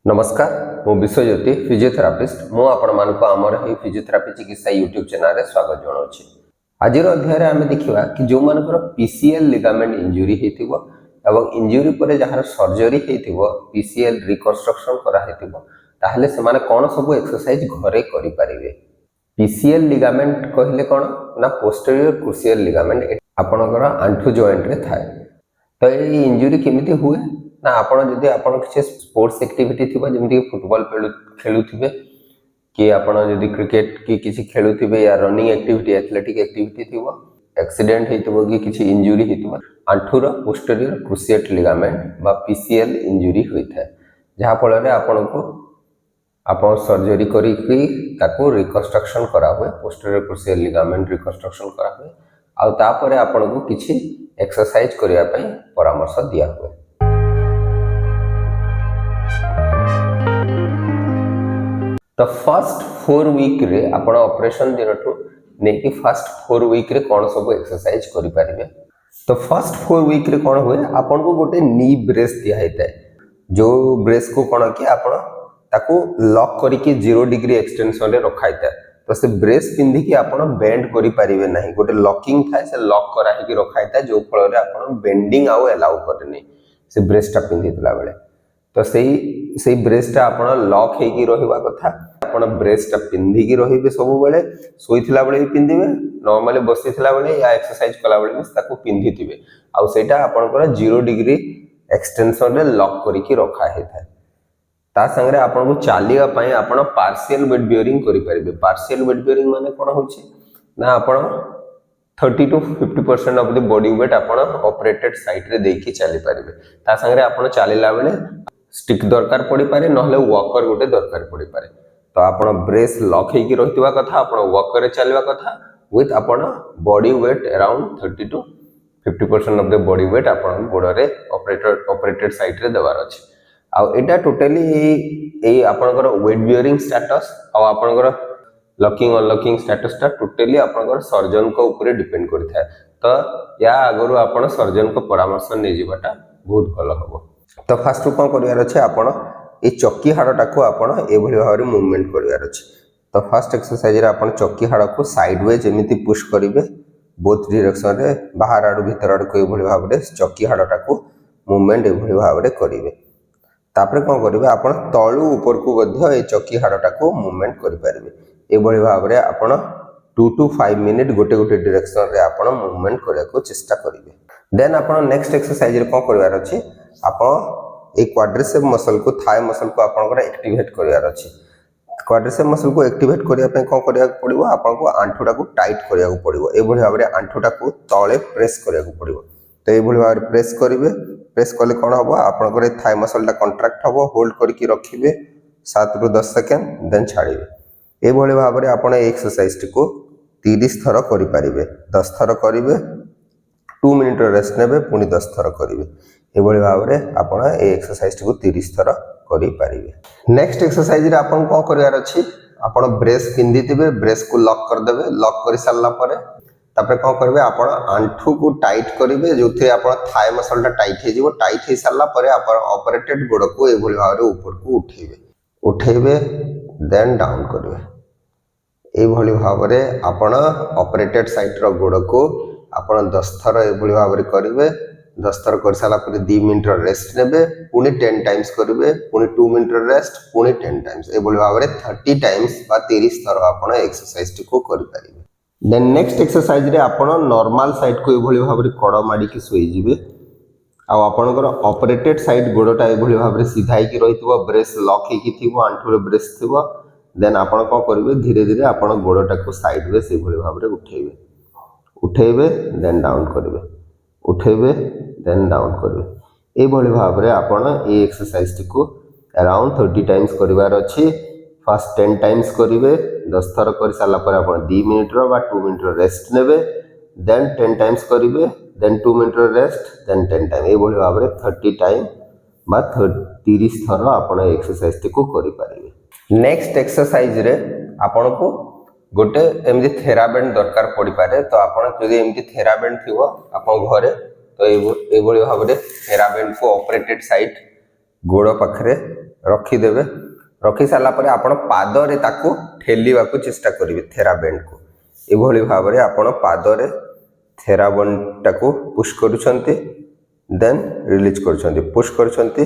नमस्कार मु विश्वज्योति फिजियोथेरापिस्ट मु आपण मानक आमर ही फिजियोथेरापी चिकित्सा यूट्यूब चैनल रे स्वागत जनाऊँ। आज अध्याय आम देखा कि जो मानकर पीसीएल लिगामेंट इंजुरी हेतिबो एवं इंजुरी पर जहार सर्जरी हेतिबो पीसीएल रिकंस्ट्रक्शन करा हेतिबो ताहले से माने कोन सब एक्सरसाइज घरे करि परिबे। पीसीएल लिगामेंट कहले कोन ना पोस्टीरियर क्रूशियल लिगामेंट आपनकर आंठू जॉइंट रे थाए। तो ये इंजुरी केमिति हुए ना आपण जदि आपण किसी स्पोर्ट्स एक्टिविटी थिबा जेमति फुटबॉल खेलुथिबे कि आपण जदि क्रिकेट की किसी खेलुथिबे या रनिंग एक्टिविटी एथलेटिक एक्टिविटी थिबो एक्सीडेंट हेतिबो कि किसी इंजुरी हेतिबो आंठूर पोस्टीरियर क्रूशियल लिगामेंट बा पीसीएल इंजुरी होइथाय जहा फल रे आपण को आपण सर्जरी करी ताको रिकंस्ट्रक्शन करा हुए पोस्टीरियर क्रूशियल लिगामेंट रिकंस्ट्रक्शन करा हुए आ तापर आपण को किसी एक्सरसाइज करिया पई परामर्श दिया हुए। तो फर्स्ट 4 वीक रे आपण ऑपरेशन दिनठू नेकी फर्स्ट 4 वीक रे कोन सब एक्सरसाइज करि परिबे। तो फर्स्ट 4 वीक रे कोन होए आपण को गोटे नी ब्रेस दिया हेतै जो ब्रेस को कोन कि आपण ताको लॉक करी के 0 डिग्री एक्सटेंशन रे रखाइता। तो से ब्रेस पिंधी की आपण बेंड करि परिबे नाही गोटे लॉकिंग थाए से लॉक करा ही रखाइता जो फल रे आपण बेंडिंग आउ अलाउ करनी से ब्रेसटा पिंधितला बेले। तो सही ब्रेसटा आपण लॉक हेकी रहिबा कथा आपण ब्रेसटा पिंधिकी रहिबे सब बेले सोइथिला बेले भी पिंधिबे नॉर्मली बसिथिला बेले या एक्सरसाइज कला बेले भी ताको पिंधिथिबे आ सेटा आपनकर 0 डिग्री एक्सटेंशन रे लॉक करिकी रखा हेता। ता संगे आपन को चालिया पई आपन पार्शियल वेट बियरिंग करि परिबे। पार्शियल वेट बियरिंग माने कोन होछि ना आपन 30 to 50% of the body weight आपन ऑपरेटेड साइड रे देखि चली परिबे। ता संगे आपन चालिला बेले स्टिक दरकार पड़ी पारे नहले वॉकर गोटे दरकार पड़ी पारे। तो आपन ब्रेस लॉक हेकी रहितबा कथा आपन वॉकर रे चलवा कथा विथ आपन body weight around 30 to 50% of the body weight आपन गोड़ रे ऑपरेटेड साइड रे देवार अछि। आ एटा टोटली ए आपनकर वेट बियरिंग स्टेटस आ आपनकर लॉकिंग अनलॉकिंग स्टेटस ता टोटली आपनकर सर्जन को ऊपर डिपेंड करथाय। तो या आगरु आपन सर्जन को परामर्श नै जिबाटा बहुत भलो हबो। तो फास्ट कोन करियार अछि आपन ए चक्की हाडटा को आपन ए भली भाबरे मूवमेंट करियार अछि। तो फर्स्ट एक्सरसाइज रे आपन चक्की हाड को साइडवेज एमिति पुश करिवे बोथ डायरेक्शन रे बाहर आडू भीतर आडू को ए भली भाबरे चक्की हाडटा को मूवमेंट ए भली भाबरे करिवे। तापरे कोन करिवे आपन तळु ऊपर को बध्य ए चक्की हाडटा को मूवमेंट करि परिवे ए भली भाबरे आपन 2 to 5 मिनिट गोटे गोटे डायरेक्शन रे आपन मूवमेंट करिया को चेष्टा करिवे। देन आपन नेक्स्ट एक्सरसाइज रे कोन करिवार अछि आपन ए क्वाड्रिसेप मसल को थाई मसल को आपन एक्टिवेट करिवार अछि। क्वाड्रिसेप मसल को एक्टिवेट करिया पे कोन करिया पड़िबो आपन को आंठुटा को टाइट करिया को पड़िबो ए भली भाबरे आंठुटा को तळे प्रेस करिया को पड़िबो। तो ए भली भाबरे प्रेस करिवे प्रेस कले कोन हबो आपन को थाई मसलटा कॉन्ट्रैक्ट हबो होल्ड करके रखिबे 7 ରୁ 10 सेकंड देन छाड़िबे। ए भली भाबरे आपन एक्सरसाइज को 30 थर करि परिबे 10 थर करिवे 2 मिनिट रेस्ट नेबे पुनी 10 थर करिवे ए भली भाबरे आपन ए एक्सरसाइज को 30 थर करि परिबे। नेक्स्ट एक्सरसाइज रे आपन को करियार अछि आपन ब्रेस पिंधी दिबे ब्रेस को लॉक कर देबे लॉक करि सारला परे तापर कोन करबे आपन आंठू को टाइट करिवे जोथे आपन थाई मसलटा टाइट हे जिवो टाइट हे सारला परे आपन ऑपरेटेड गोड़ को ए भली भाबरे ऊपर को उठेबे देन डाउन करिवे ए भली भाबरे आपन ऑपरेटेड साइड रो गोड़ को आपन 10 थर ए भली भाबरे करिवे 10 थर कर साला पर 2 मिनिट रेस्ट नेबे पुनी 10 टाइम्स करिवे पुनी 2 मिनिट रेस्ट पुनी 10 टाइम्स ए भली भाबरे 30 टाइम्स बा 30 थर आपन एक्सरसाइज को करि परिबे। देन नेक्स्ट एक्सरसाइज रे आपन नॉर्मल साइड को ए भली भाबरे कड़ माडी के सोई जिवे आ आपनकर ऑपरेटेड साइड गोड़टा ए भली भाबरे सिधाई की रहितबो ब्रेस लॉक हे की थिबो आंठू रे ब्रेस थिबो देन आपन को करिवे धीरे धीरे आपन गोड़टा को साइडवेज ए भली भाबरे उठेबे देन डाउन करिवे उठेबे देन डाउन करिवे ए भली भाबरे आपन ए एक्सरसाइज को अराउंड 30 टाइम्स करिवार अछि। फर्स्ट 10 टाइम्स करिवे 10 थर कर साला पर आपन 2 मिनिट रो बा 2 मिनिट रो रेस्ट नेबे देन 10 टाइम्स करिवे देन 2 मिनिट रो रेस्ट देन 10 टाइम ए भली भाबरे 30 टाइम बा 30 थर आपन एक्सरसाइज को करि परिवे। नेक्स्ट एक्सरसाइज रे आपन को गोटे एमदी थेराबैंड दरकार पड़ी पारे। तो आपन जदि एमदी थेराबैंड थिवो आपन घरे तो ए भली भाबरे थेराबैंड को ऑपरेटेड साइड गोड़ पाखरे रखिदेवे रखी सारा पर आपण पादरे ताको ठेलिवा को चेष्टा करिवे थेराबेंड को एभली भाव में आपण पादरे थेराबेंड टाको पुश करूछंती देन रिलीज करूछंती पुश करूछंती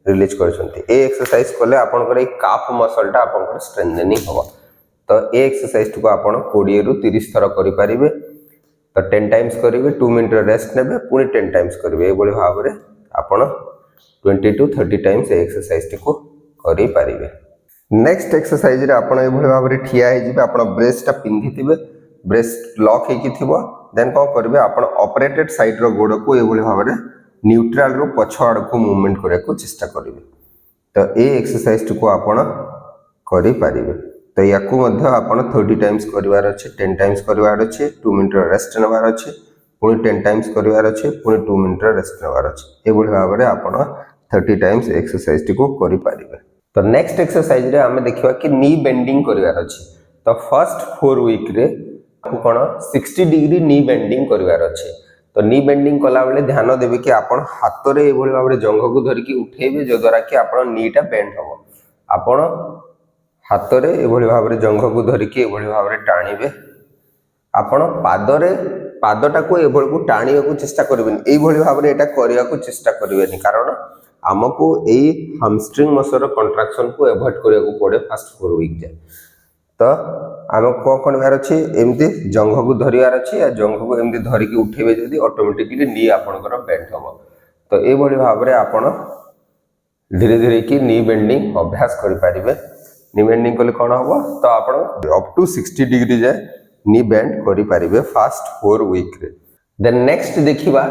रिलीज करूछंती ए एक्सरसाइज कले आपनकर ए काफ मसलटा आपनकर स्ट्रेंथनिंग हो तो ए एक्सरसाइज को आपण 20 रु 30 थर करि परिबे तो 10 टाइम्स करेंगे 2 मिनट रेस्ट नेबे पुणी 10 टाइम्स करेंगे ये भाव में आपण 20 टू 30 टाइम्स एक्सरसाइज टी को करि परिबे नेक्स्ट एक्सरसाइज रे आपण ए भाव में ठिया हे जिबे आपण ब्रेस्ट टा पिंधि थिबे ब्रेस्ट लॉक हे कि थिबो देन को करबे आपण ऑपरेटेड साइड रो गोड़ को ए भाव में न्यूट्रल रो पछ आड़ को मूवमेंट करे को चेष्टा करिवे तो ए एक्सरसाइज टी को आपण करि परिबे तो या आपण 30 टाइम्स करिवार अछि 10 टाइम्स करिवार अछि 2 मिनट रेस्ट नेबार अछि पुणी 10 टाइम्स करिवार अछि पुणी 2 मिनट रेस्ट नेबार अछि एबोली भाव में आपण 30 टाइम्स एक्सरसाइज टी को करि परिबे तो नेक्स्ट एक्सरसाइज रे हमें देखिबा कि नी बेंडिंग करिवार अछि तो फर्स्ट 4 वीक रे कोन 60 डिग्री नी बेंडिंग करिवार अछि तो नी बेंडिंग कला बेले ध्यान देबे कि आपण हाथ रे एबोली भाव में जंघ को धरि कि उठेबे जो द्वारा कि आपण नीटा बेंड हो आपण हाथ रे एभली भाव में जंघ को धरिकी एभली भाव में टाणिबे आपण पादटा को एभली को टाणिया को चेष्टा करबेनी एभली भाव में एटा करिया को चेष्टा करबेनी कारण हमको एई हैमस्ट्रिंग मसल कंट्राक्शन को अवॉइड करिया को पड़े फर्स्ट 4 वीक जाए तो आम को करबार अछि एमती जंघ को धरियार अछि या जंघ को एमती धरिकी उठेबे जदी ऑटोमेटिकली नी आपनकर बेंड हो तो एभली भाव में आपण धीरे धीरे की नी बेंडिंग अभ्यास करि परिबे नी बेंडिंग कले कोन हो तो आपण अप टू 60 डिग्री जाए नी बेंड करि परिबे फर्स्ट 4 वीक रे देन नेक्स्ट देखिबा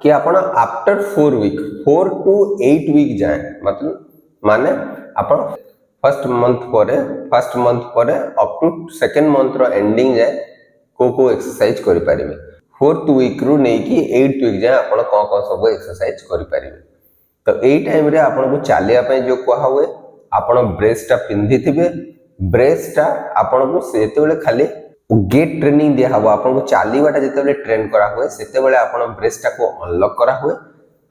कि आपण आफ्टर 4 वीक 4 टू 8 वीक जाए मतलब माने आपण फर्स्ट मंथ परे अप टू सेकंड मंथ रो एंडिंग जाए को एक्सरसाइज करि परिबे 4th वीक रु नै कि 8th वीक जाए आपण को सब एक्सरसाइज करि परिबे तो एई टाइम रे आपण को चालिया पय जो कोहा हुए आपण ब्रेसटा पिंधि थिबे ब्रेसटा आपण को सेते बेले खाली गेट ट्रेनिंग दिया हबो आपण को चालीबाटा जेते बेले ट्रेन करा हुए सेते बेले आपण ब्रेसटा को अनलॉक करा हुए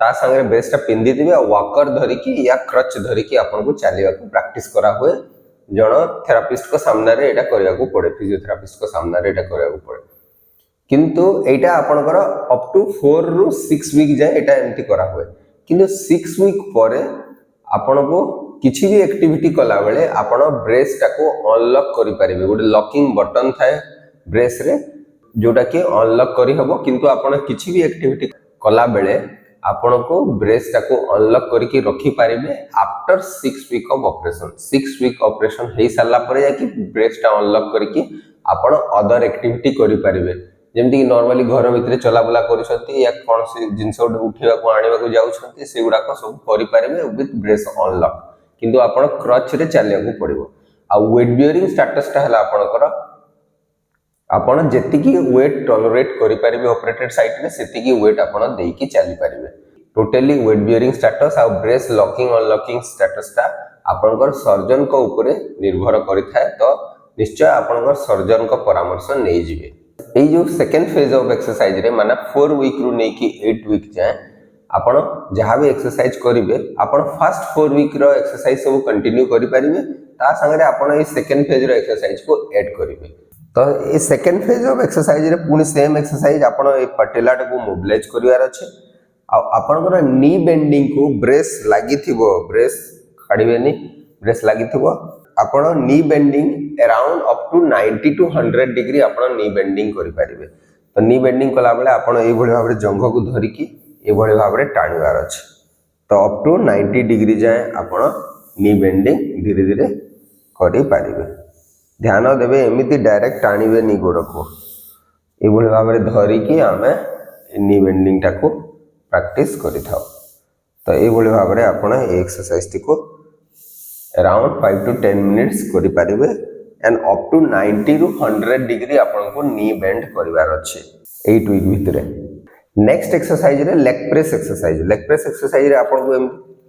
ता संगे ब्रेसटा पिंधि थिबे वॉकर धरि कि या क्रच धरि कि आपण को चालीबा को प्रैक्टिस करा हुए जण थेरापिस्ट को सामने रे एटा करिया को पड़े फिजियोथेरापिस्ट को सामने रे एटा करिया को पड़े किंतु एटा आपनकर अप टू 4 रु 6 वीक जाए एटा एंटी करा हुए किंतु 6 वीक परे आपण को किसी भी एक्टिविटी कला बेले आपण ब्रेसटा को अनलॉक करि परिबे गोटे लॉकिंग बटन थाए ब्रेस रे जोटा कि अनलॉक करि हबो किंतु आपण किसी भी एक्टिविटी कला बेले आपण को ब्रेसटा को अनलॉक करके रखी पारिबे after 6 week of operation 6 week operation हे साला परे या कि ब्रेसटा अनलॉक करके आपण अदर एक्टिविटी करि पारिबे जेमति कि नॉर्मली घर भीतर चला बुला करूछंती या कोन से जिंस उठिवा को आनिवा को जाउछंती सेगुडा को सब करि पारिबे विथ ब्रेस अनलॉक किंतु आपण क्रच रे चलिया को पड़िबो आ वेट बियरिंग स्टेटस टा हला आपनकर आपण जेतिकी वेट टॉलरेट करि परिबे ऑपरेटेड साइट रे सेतिकी वेट आपण देई की चली परिबे टोटली वेट बियरिंग स्टेटस आ ब्रेस लॉकिंग अनलॉकिंग स्टेटस टा आपनकर सर्जन को ऊपर निर्भर करिथाय तो निश्चय आपनकर सर्जन को परामर्श नै जिवे ए जो सेकंड फेज ऑफ एक्सरसाइज रे माने 4 वीक रु नै की 8 वीक जाए आपण जहाँ भी एक्सरसाइज करेंगे आपण फर्स्ट 4 वीक रो एक्सरसाइज सब कंटिन्यू करि परिबे ता संगे आपण ए सेकंड फेज रो एक्सरसाइज को ऐड करिवे तो ए सेकंड फेज ऑफ एक्सरसाइज रे पुनी सेम एक्सरसाइज आपण ए पटेलाट को मोबिलाइज करिवार अछि आ आपनकर नी बेंडिंग को ब्रेस लागि थिबो ब्रेस खाडिबेनी ब्रेस लागि थिबो आपण knee bending around up to 90 to 100 degree आपण नी बेंडिंग करि परिबे तो नी बेंडिंग कला बेले आपण एई भली भाबरे जंघ को धरिकी एभली भाव में टाणिवार अछि तो अप टू 90 डिग्री जाए आपण नी बेंडिंग धीरे धीरे करि पारिबे ध्यान देबे एमिति डायरेक्ट टाणिबे नी गोड़ को एभली भाव में धरिकी आमे नी बेंडिंग टा को प्रैक्टिस करि थाओ तो एभली भाव में आपण एक्सरसाइज टी को अराउंड 5 टू 10 मिनिट्स करि पारिबे and up to 90 to 100 degree आपण को नी बेंड करिवार अछि 8 वीक भितरे नेक्स्ट एक्सरसाइज रे लेग प्रेस एक्सरसाइज रे आपन को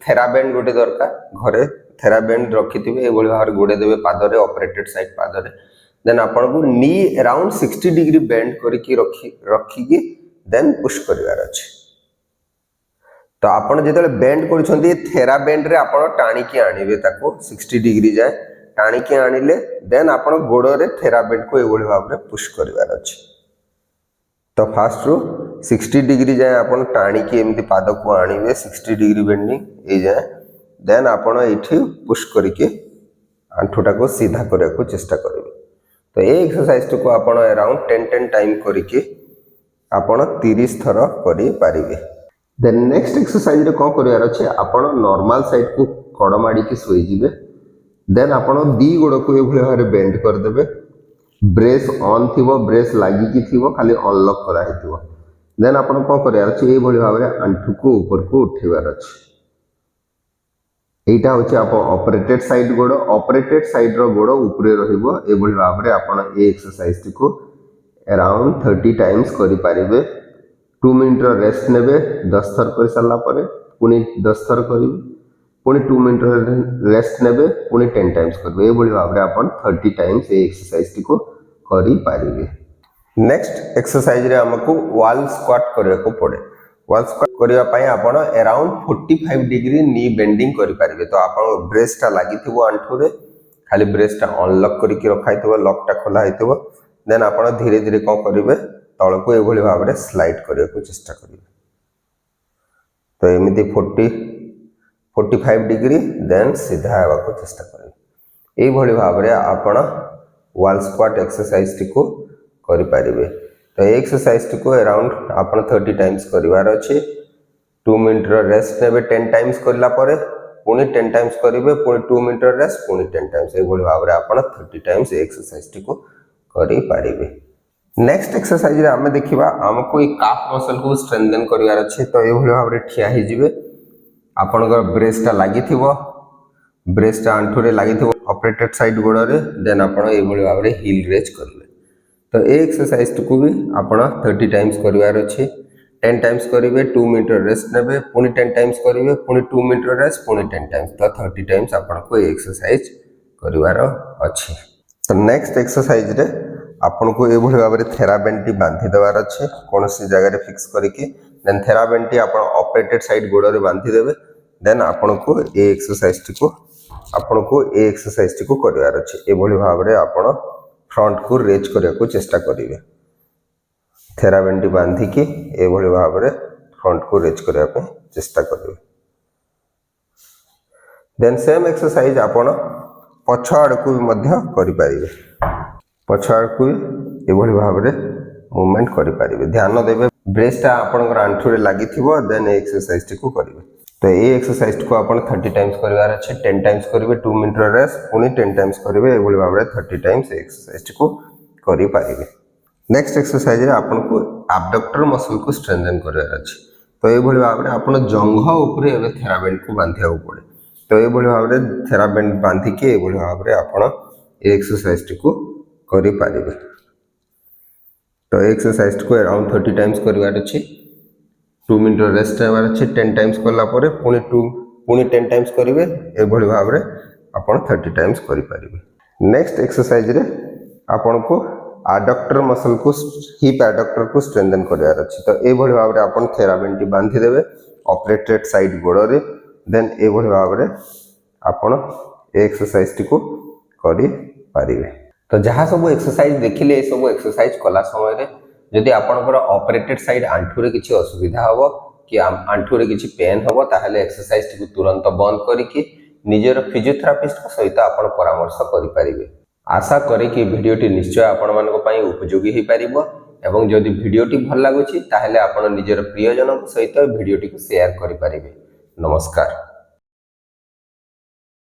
थेराबेंड गोटे दरकार घरे थेराबेंड रखिथिबे एभली भार गोडे देबे पादरे ऑपरेटेड साइड पादरे देन आपन को नी अराउंड 60 डिग्री बेंड करके रखी की देन पुश करिवार अछि तो आपण जेतले बेंड करूछंती थेरा बेंड रे आपण टाणी की आनिबे ताको 60 डिग्री जाए टाणी की आनिले देन आपण गोड़ रे थेरा बेंड को एवढे भाव रे पुश करबार अछि। तो फास्ट रू 60 डिग्री जाए आपण टाणी की एमती पाद को आनिबे 60 डिग्री बेंडिंग ए जाए देन आपण एठी पुश करके आंठुटा को सीधा करने को चेष्टा करेंगे। तो ये एक्सरसाइज को आपण अराउंड 10 टाइम करके आपण 30 थर करि पारिबे। देन नेक्स्ट एक्सरसाइज रे कोन करियार अछि आपण नॉर्मल साइड को कड़ माडी के सोई जिवे देन आपण दी गोड़ को ए भले भारे बेंड कर देबे ब्रेस ऑन थिवो ब्रेस लागि की थिवो खाली अनलॉक करा हेतिवो देन आपण कोन करियार अछि ए भले भाबरे आंठु को ऊपर को उठेबार अछि। एटा होछि आप ऑपरेटेड साइड गोड़ ऑपरेटेड साइड रो गोड़ ऊपरे रहिबो ए भली भाबरे आपण ए एक्सरसाइज को अराउंड 30 टाइम्स करि पारिबे। 2 मिनिट रो रेस्ट नेबे 10 थर कर साला परे पुनी 10 थर करिवे पुनी 2 मिनिट रो रेस्ट नेबे पुनी 10 टाइम्स करबे ए भली भाबरे आपण 30 टाइम्स ए एक्सरसाइज को करि पारिबे। नेक्स्ट एक्सरसाइज रे हमकु वॉल स्क्वाट करबे को पड़े। वॉल स्क्वाट करिया पई आपण अराउंड 45 डिग्री नी बेंडिंग करि पारिबे। तो आपण ब्रेसटा लागि थिबो आंठू रे खाली ब्रेसटा अनलॉक करिकि रखाइतबो लॉकटा खोला हितबो देन आपण धीरे धीरे को करिवे तळ को एभली भाबरे स्लाइड करिया को चेष्टा करिवे। तो एमिति 45 डिग्री देन सीधा आवा को चेष्टा करिवे। ए भली भाबरे आपण वॉल स्क्वाट एक्सरसाइज को करि पारिबे। तो एक्सरसाइज को अराउंड आपण 30 टाइम्स करिवार अछि। 2 मिनिट रो रेस्ट नेबे 10 टाइम्स करला परे पुनी 10 टाइम्स करिवे पुनी 2 मिनिट रो रेस्ट पुनी 10 टाइम्स ए भली भाबरे आपण 30 टाइम्स एक्सरसाइज को करि पारिबे। नेक्स्ट एक्सरसाइज रे हम देखिबा हमको ई काफ मसल को स्ट्रेंथन करिवार अछि। तो ए भली भाबरे ठिया हि जिवे आपनकर ब्रेसटा लागि थिबो ब्रेसटा आंठू रे लागि थिबो ऑपरेटेड साइड गोड़ रे देन आपण ए भली भाबरे हील रेज करिवे। तो ए एक्सरसाइज को भी आपण 30 टाइम्स करिवार अछि। 10 टाइम्स करिवे 2 मिनिट रेस्ट नेबे पुनी 10 टाइम्स करिवे पुनी 2 मिनिट रेस्ट पुनी 10 टाइम्स तो 30 टाइम्स आपण को एक्सरसाइज करिवार अछि। तो नेक्स्ट एक्सरसाइज रे आपण को ए भली भाबरे थेरा बेंड टी बांधी देवार अछि कोनोसी जगह रे फिक्स करिके देन थेरा बेंड टी आपण ऑपरेटेड साइड गोड़ रे बांधी देबे देन आपण को ए एक्सरसाइज को करिवार अछि। ए भली भाबरे आपण फ्रंट को रेज करने को चेष्टा करेंगे। थेरा बेंडी बांधी की ए भली भाबरे फ्रंट को रेज करने पे चेष्टा करेंगे। देन सेम एक्सरसाइज आपण पछ आड़ को भी मध्य करि पारिबे। पछ आड़ को ए भली भाबरे मूवमेंट करि पारिबे। ध्यान देबे ब्रेसटा आपनकर आंठू रे लागि थिबो देन एक्सरसाइज को करिवे। तो ये एक्सरसाइज को आपण 30 टाइम्स करिवार अछि। 10 टाइम्स करिवे 2 मिनिट रेस्ट पुनी 10 टाइम्स करिवे ए भली भाबरे 30 टाइम्स एक्सरसाइज को करि पारिबे। नेक्स्ट एक्सरसाइज रे आपण को एब्डक्टर मसल को स्ट्रेंथन करिवार अछि। तो ए भली भाबरे आपण जंघ ऊपर एबे थेरा बेंड को बांधिया पड़े। तो ए भली भाबरे थेरा बेंड बांधी के ए भली भाबरे आपण एक्सरसाइज को करि पारिबे। तो एक्सरसाइज को अराउंड 30 टाइम्स करिवार अछि। 2 मिनिट रेस्ट नेबार अछि। 10 टाइम्स करला परे पुनी 10 टाइम्स करिवे ए भली भाबरे आपण 30 टाइम्स करि पारिबे। नेक्स्ट एक्सरसाइज रे आपण को एडक्टर मसल को हिप एडक्टर को स्ट्रेंथन करिवार अछि। तो ए भली भाबरे आपण थेरा बेंड टी बांधी देबे ऑपरेटेड साइड गोड़ रे देन ए भली भाबरे आपण एक्सरसाइज को करि पारिबे। तो जहाँ सब एक्सरसाइज देखिले ए सब एक्सरसाइज कला समय रे जदि आपनकर ऑपरेटेड साइड आंठू रे किछि असुविधा हबो कि आंठू रे किछि पेन हबो ताहले एक्सरसाइज को तुरंत बंद करिकि निजर फिजियोथेरापिस्ट सहित आपण परामर्श करि पारिबे। आशा करे कि वीडियोटी निश्चय आपण मानको पई उपयोगी हे पारिबो एवं जदि वीडियोटी भल लागुछि ताहले आपण निजर प्रियजन सहित वीडियोटी को शेयर करि पारिबे। नमस्कार।